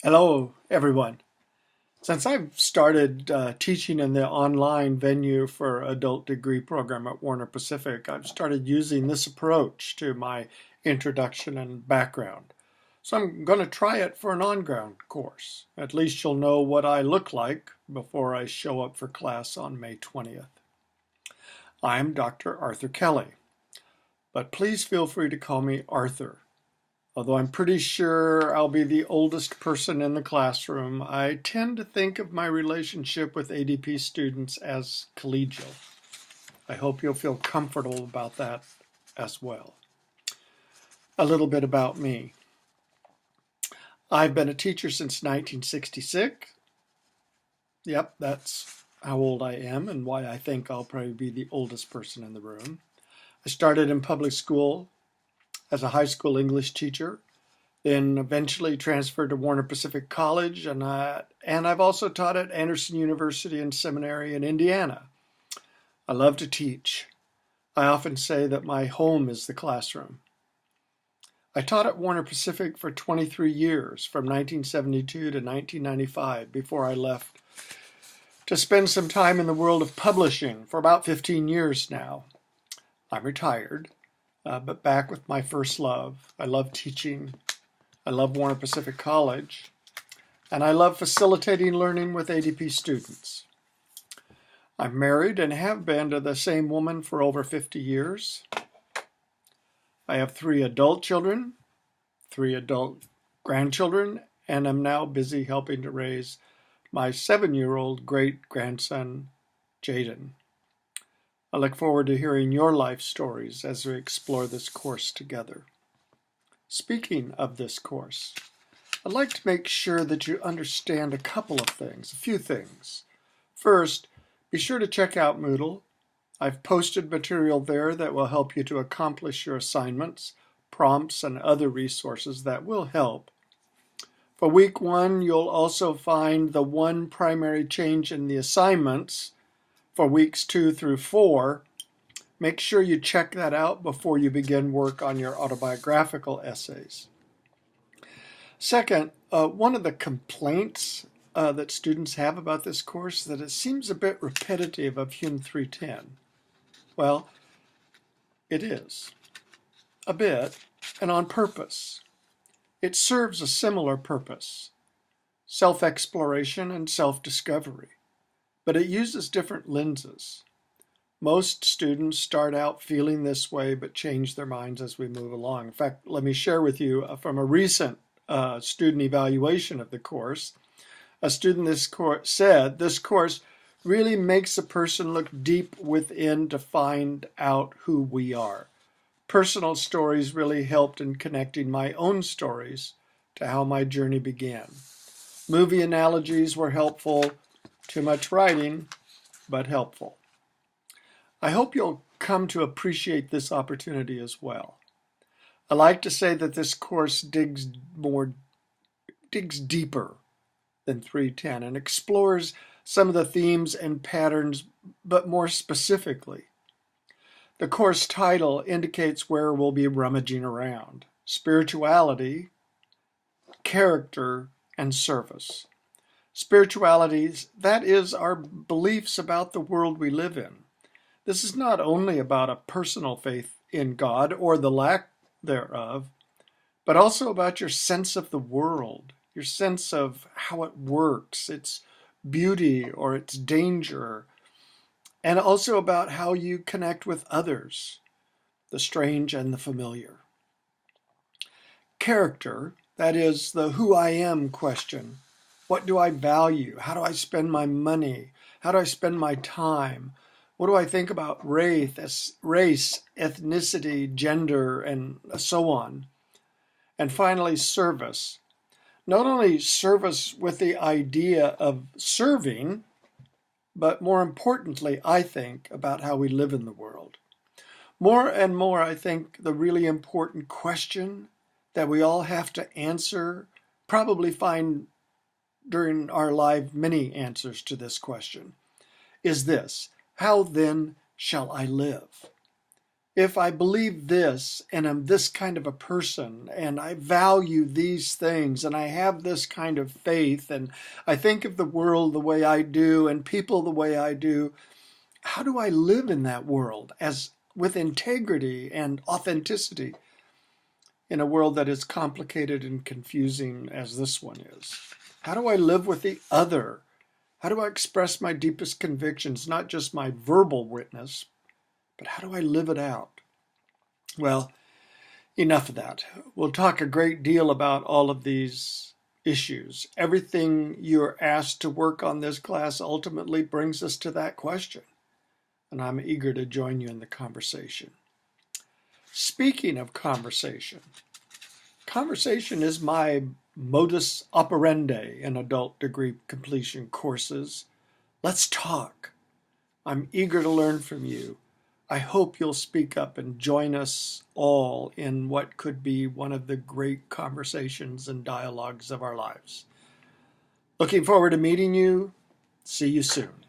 Hello, everyone. Since I've started teaching in the online venue for adult degree program at Warner Pacific, I've started using this approach to my introduction and background. So I'm going to try it for an on-ground course. At least you'll know what I look like before I show up for class on May 20th. I'm Dr. Arthur Kelly, but please feel free to call me Arthur. Although I'm pretty sure I'll be the oldest person in the classroom, I tend to think of my relationship with ADP students as collegial. I hope you'll feel comfortable about that as well. A little bit about me. I've been a teacher since 1966. Yep, that's how old I am and why I think I'll probably be the oldest person in the room. I started in public school as a high school English teacher, then eventually transferred to Warner Pacific College, and I've also taught at Anderson University and Seminary in Indiana. I love to teach. I often say that my home is the classroom. I taught at Warner Pacific for 23 years, from 1972 to 1995, before I left to spend some time in the world of publishing for about 15 years now. I'm retired, but back with my first love. I love teaching. I love Warner Pacific College, and I love facilitating learning with ADP students. I'm married and have been to the same woman for over 50 years. I have 3 adult children, 3 adult grandchildren, and I'm now busy helping to raise my 7-year-old great-grandson, Jaden. I look forward to hearing your life stories as we explore this course together. Speaking of this course, I'd like to make sure that you understand a couple of things, a few things. First, be sure to check out Moodle. I've posted material there that will help you to accomplish your assignments, prompts, and other resources that will help. For week 1, you'll also find the one primary change in the assignments for weeks 2 through 4. Make sure you check that out before you begin work on your autobiographical essays. Second, one of the complaints that students have about this course is that it seems a bit repetitive of Hume 310. Well, it is. A bit, and on purpose. It serves a similar purpose, self-exploration and self-discovery, but it uses different lenses. Most students start out feeling this way but change their minds as we move along. In fact, let me share with you from a recent student evaluation of the course. A student said, "This course really makes a person look deep within to find out who we are. Personal stories really helped in connecting my own stories to how my journey began. Movie analogies were helpful. Too much writing, but helpful." I hope you'll come to appreciate this opportunity as well. I like to say that this course digs deeper than 310 and explores some of the themes and patterns, but more specifically. The course title indicates where we'll be rummaging around: spirituality, character, and service. Spirituality, that is our beliefs about the world we live in. This is not only about a personal faith in God or the lack thereof, but also about your sense of the world, your sense of how it works, its beauty or its danger, and also about how you connect with others, the strange and the familiar. Character, that is the who I am question. What do I value? How do I spend my money? How do I spend my time? What do I think about race, ethnicity, gender, and so on? And finally, service. Not only service with the idea of serving, but more importantly, I think, about how we live in the world. More and more, I think the really important question that we all have to answer, probably find during our life many answers to this question, is this: how then shall I live? if I believe this and I'm this kind of a person and I value these things and I have this kind of faith and I think of the world the way I do and people the way I do, how do I live in that world as with integrity and authenticity in a world that is complicated and confusing as this one is? How do I live with the other? How do I express my deepest convictions, not just my verbal witness, but how do I live it out? Well, enough of that. We'll talk a great deal about all of these issues. Everything you're asked to work on this class ultimately brings us to that question, and I'm eager to join you in the conversation. Speaking of conversation, conversation is my modus operandi in adult degree completion courses. Let's talk. I'm eager to learn from you. I hope you'll speak up and join us all in what could be one of the great conversations and dialogues of our lives. Looking forward to meeting you. See you soon.